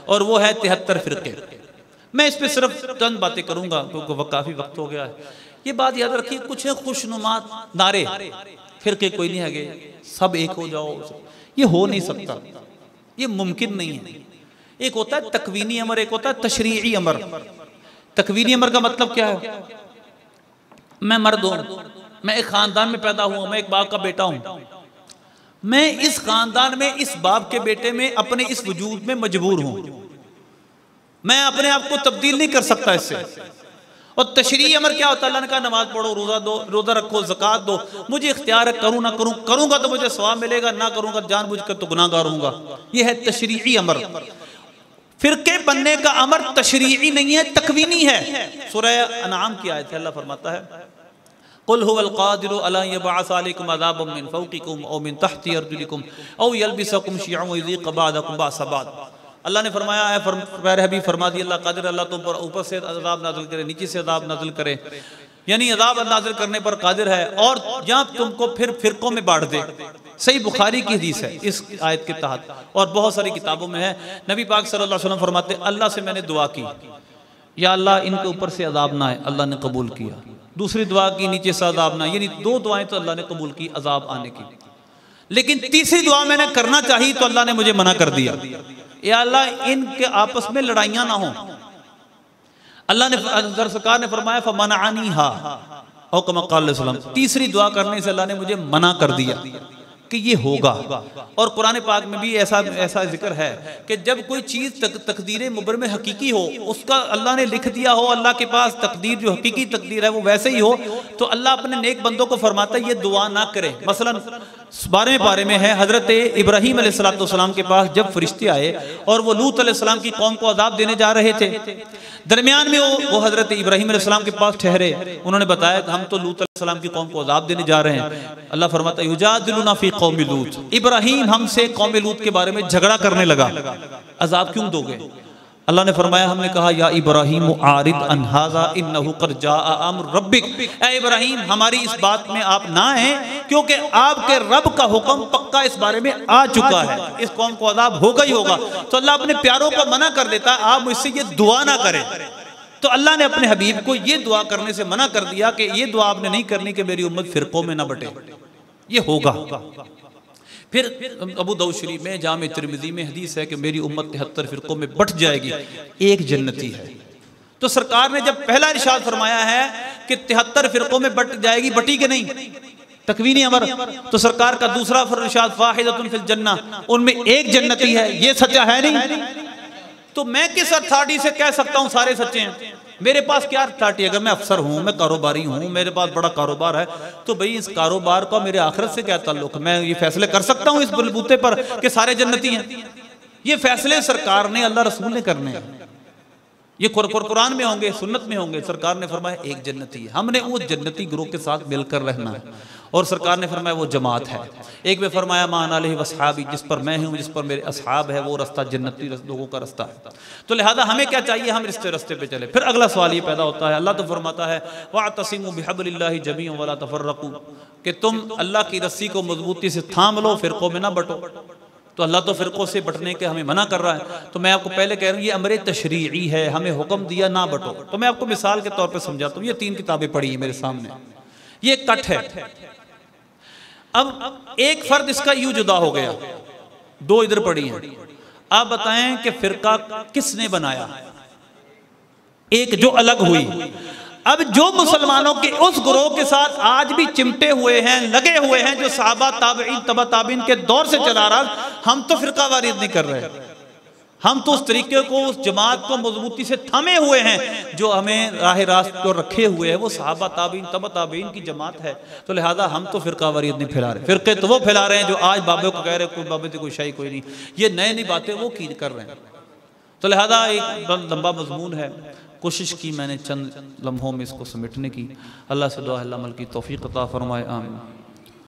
और वो है 73 फिरके। मैं इस पे सिर्फ चंद बातें करूंगा क्योंकि काफी वक्त हो गया है। ये बात याद रखिए, कुछ है खुशनुमा नारे, फिरके कोई नहीं है, सब एक हो जाओ, ये हो नहीं सकता, ये मुमकिन नहीं है। एक होता है तकवीनी अमर, एक होता है तशरीई अमर। तकवीनी अमर का मतलब क्या है? मैं मर्द हूं, मैं एक खानदान में पैदा हुआ, मैं एक बाप का बेटा हूं, मैं इस खानदान में इस बाप के बेटे में अपने इस वजूद में मजबूर हूं, मैं अपने आप को तब्दील नहीं कर सकता इससे। और तशरीई अमर क्या होता है? अल्लाह ने कहा नमाज पढ़ो, रोजा दो, रोजा रखो, ज़कात दो, मुझे इख्तियार है, करूं ना करूं, करूंगा तो मुझे सवाब मिलेगा, ना करूंगा जानबूझकर तो गुनाहगार होऊंगा। ये है तशरीई अमर। फिरके बनने का अमर तशरीई नहीं है, तकवीनी है। सूरह अनआम की आयत है, अल्लाह फरमाता है कुल हुवल कादिरु अला यबअस अलैकुम अज़ाबम मिन फौकिकुम औ मिन तहति अर्जुलिकुम औ यल्बिसकुम शियअन व युज़ीक़ बअदकुम बअसा बअद। अल्लाह ने फरमाया है, प्यारे हबीब फरमा दिया, अल्लाह कादिर, अल्लाह तुम पर ऊपर से अज़ाब नाज़िल करे, नीचे से अज़ाब नाज़िल करे, यानी अज़ाब नाज़िल करने पर कादिर है, और जहाँ तुमको फिर फिरकों में बांट दे। सही बुखारी की हदीस है इस आयत के तहत, और बहुत सारी किताबों में है। नबी पाक सल्लल्लाहु अलैहि वसल्लम फरमाते, अल्लाह से मैंने दुआ की, या अल्लाह इनके ऊपर से अज़ाब ना आए, अल्लाह ने कबूल किया। दूसरी दुआ की, नीचे से अज़ाब ना, यानी 2 दुआएं तो अल्लाह ने कबूल की अज़ाब आने की। लेकिन तीसरी दुआ मैंने करना चाहिए तो अल्लाह ने मुझे मना कर दिया, या अल्लाह इनके आपस में लड़ाइयां ना हो। अल्लाह ने, सरकार ने फरमाया फमनअनीहा औ कमा क़ाल सल्लल्लाहु अलैहि वसल्लम, तीसरी दुआ करने से अल्लाह ने मुझे मना कर दिया कि ये होगा। और कुरान पाक में भी ऐसा जिक्र है कि जब कोई चीज तकदीर मुबरम हकीकी हो, उसका अल्लाह ने लिख दिया हो, अल्लाह के पास तकदीर जो हकीकी तकदीर है वो वैसे ही हो, तो अल्लाह अपने नेक बंदों को फरमाता है ये दुआ ना करें। मसलन 12वें पारे में है, हजरत इब्राहीम अलैहिस्सलाम के पास जब फरिश्ते आए और वो लूत अलैहिस्सलाम की कौम को अजाब देने जा रहे थे, दरमियान में वो हजरत इब्राहीम अलैहिस्सलाम के पास ठहरे। उन्होंने बताया कि हम तो लूत अलैहिस्सलाम की कौम को अजाब देने जा रहे हैं। अल्लाह फरमाता है युजादिलुना फी कौमि लूत, इब्राहीम हमसे कौम लूत के बारे में झगड़ा करने लगा, अजाब क्यों दोगे? अल्लाह ने फरमाया, हमने कहा या इब्राहीम आरिद अन हाज़ा इन्नहु क़द जाअ अम्र रब्बिक, ए इब्राहीम हमारी इस बात में आप ना हैं, क्योंकि आपके रब का हुक्म पक्का इस बारे में आ चुका है, इस कौम को अज़ाब होगा ही होगा। तो अल्लाह अपने प्यारों को मना कर देता, आप मुझसे ये दुआ ना करें। तो अल्लाह ने अपने हबीब को ये दुआ करने से मना कर दिया कि ये दुआ आपने नहीं करनी कि मेरी उम्मत फिरकों में ना बटे, ये होगा। फिर अबू दाऊद शरीफ में, जामे तिरमिज़ी में हदीस है कि मेरी उम्मत 73 फिरकों में बट जाएगी, एक जन्नती है। तो सरकार ने जब पहला इरशाद फरमाया है कि 73 फिरकों में बट जाएगी, बटी के नहीं, तकवीनी अमर, तो सरकार का दूसरा इरशाद फाहिदतुन फिल जन्ना, उनमें एक जन्नती है, ये सच्चा है नहीं? तो मैं किस अथॉरिटी से कह सकता हूँ सारे सच्चे हैं? मेरे पास क्या अथॉरिटी? अगर मैं अफसर हूँ, मैं कारोबारी हूँ, मेरे पास बड़ा कारोबार है, तो भाई इस कारोबार का मेरे आखिरत से क्या ताल्लुक? मैं ये फैसले कर सकता हूँ इस बलबूते पर कि सारे जन्नती हैं? ये फैसले सरकार ने, अल्लाह रसूल ने करने हैं। ये कुरान में होंगे, सुन्नत में होंगे। सरकार ने फरमाया एक जन्नती है, हमने वो जन्नती ग्रोह के साथ मिलकर रहना है। और सरकार ने फरमाया वो जमात है। एक में फरमाया मान अलैहि वस्हाबी, जिस पर मैं हूँ, जिस पर मेरे असहाब है, वो रास्ता जन्नती लोगों का रास्ता है। तो लिहाजा हमें क्या चाहिए? हम रास्ते पे चले। फिर अगला सवाल ये पैदा होता है, अल्लाह तो फरमाता है वअतसिमू बिहब्लिल्लाहि जमीअन वला तफर्रकू, कि तुम अल्लाह की रस्सी को मजबूती से थाम लो, फिरकों में ना बटो। तो अल्लाह तो फिरकों से बटने के हमें मना कर रहा है। तो मैं आपको पहले कह रहा हूँ ये अमर तशरीई है, हमें हुक्म दिया ना बटो। तो मैं आपको मिसाल के तौर पे समझाता हूँ। ये 3 किताबें पढ़ी है मेरे सामने, ये कट है। अब एक फर्द इसका यूं जुदा हो गया, 2 इधर पड़ी हैं। आप बताएं कि फिरका किसने बनाया? एक जो अलग हुई। अब जो मुसलमानों के उस ग्रोह के साथ आज भी चिमटे हुए हैं, लगे हुए हैं, जो सहाबा ताबईन तबा ताबीन के दौर से चला रहा, हम तो फिरका वारिद नहीं कर रहे। हम तो उस तरीके को, उस जमात को मजबूती से थमे हुए हैं जो हमें राह रास्त को रखे हुए है, वो सहाबा ताबीन तबा ताबीन की जमात है। तो लिहाजा हम तो फिरका वारियत नहीं फैला रहे। फिरके तो वो फैला रहे हैं जो आज बाबे को कह रहे कोई बाबे तो कोई शाही कोई नहीं, ये नई नई बातें वो की कर रहे हैं। तो लिहाजा एक लंबा मजमून है, कोशिश की मैंने चंद लम्हों में इसको समेटने की। अल्लाह से दुआ है अमल की तौफीक अता फरमाए, आमीन।